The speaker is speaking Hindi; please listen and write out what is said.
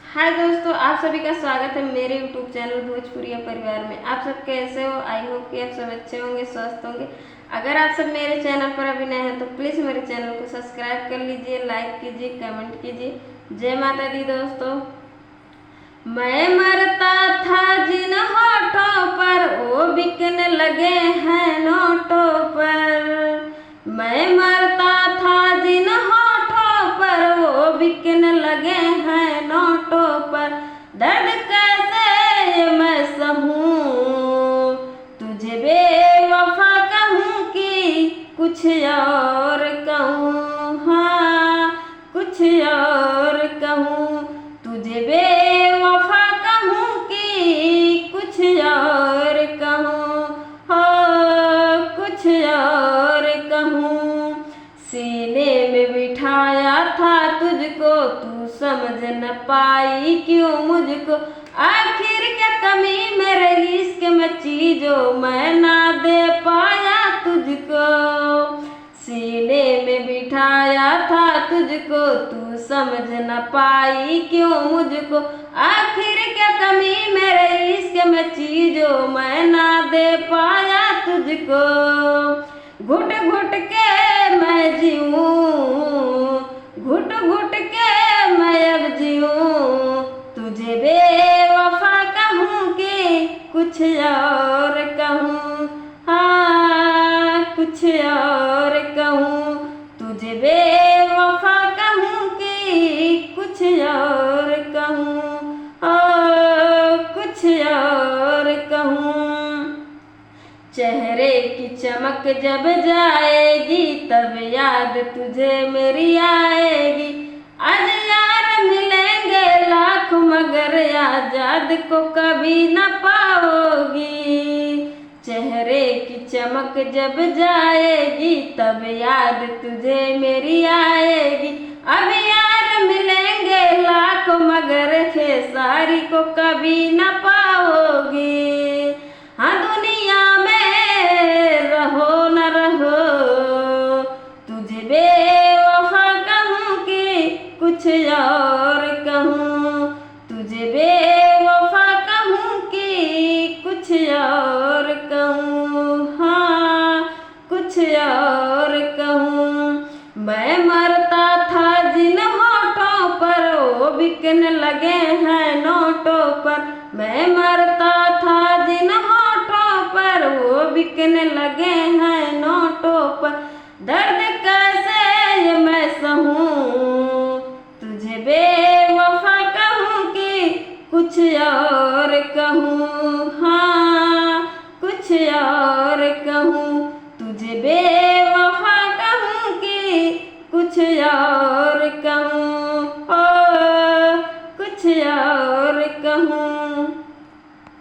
हाय दोस्तों, आप सभी का स्वागत है मेरे यूट्यूब चैनल भोजपुरिया परिवार में। आप सब कैसे हो? आई होप कि आप सब अच्छे होंगे, स्वस्थ होंगे। अगर आप सब मेरे चैनल पर अभी नए हैं तो प्लीज़ मेरे चैनल को सब्सक्राइब कर लीजिए, लाइक कीजिए, कमेंट कीजिए। जय माता दी दोस्तों। मैं मरता था जिन होठों पर वो बिकने लगे हैं नोटों पर। मैं मरता था जिन होठों पर वो बिकने लगे हैं नोटों पर। दर्द कैसे ये मैं सहूं, तुझे बेवफा कहूँ कि कुछ और कहूँ। हाँ, कुछ और कहूँ, तुझे बेवफा कहूँ कि कुछ और कहूँ। हो, कुछ और कहूँ। सीने में बिठाया था तुझको, तू समझ न पाई क्यों मुझको। आखिर क्या कमी मेरे इश्क में चीजों मैं ना दे पाया तुझको। सीने में बिठाया था तुझको, तू समझ न पाई क्यों मुझको। आखिर क्या कमी मेरे इश्क में चीजों मैं ना दे पाया तुझको। घुट घुट के मैं जीऊँ, घुट घुट के मैं अब जीऊँ। तुझे बेवफा कहूँ कि कुछ और कहूँ। हाँ, कुछ और कहूँ, तुझे बेवफा कहूँ कि कुछ और कहूँ। कुछ और कहूँ। चेहरे की चमक जब जाएगी तब याद तुझे मेरी आएगी। आज यार मिलेंगे लाख मगर आजाद को कभी न पाओगी। चेहरे की चमक जब जाएगी तब याद तुझे मेरी आएगी। अब यार मिलेंगे लाख मगर खेसारी को कभी न पाओगी। हाँ, दुनिया में रहो न रहो, तुझे बेवफा कहूँ कि कुछ और कहूँ। तुझे बेवफा कहूँ कि कुछ और कहूँ। हाँ, कुछ और कहूँ। मैं मरता था जिन होठों पर वो बिकने लगे हैं नोटों पर। मैं मरता था जिन होठों पर वो बिकने लगे हैं नोटों पर। दर्द कैसे ये मैं सहूं, तुझे बेवफा कहूँ कि कुछ और कहूँ। हाँ, कुछ और कहूँ, तुझे बेवफा कहूँ कि कुछ और कहूँ। कुछ और कहूँ।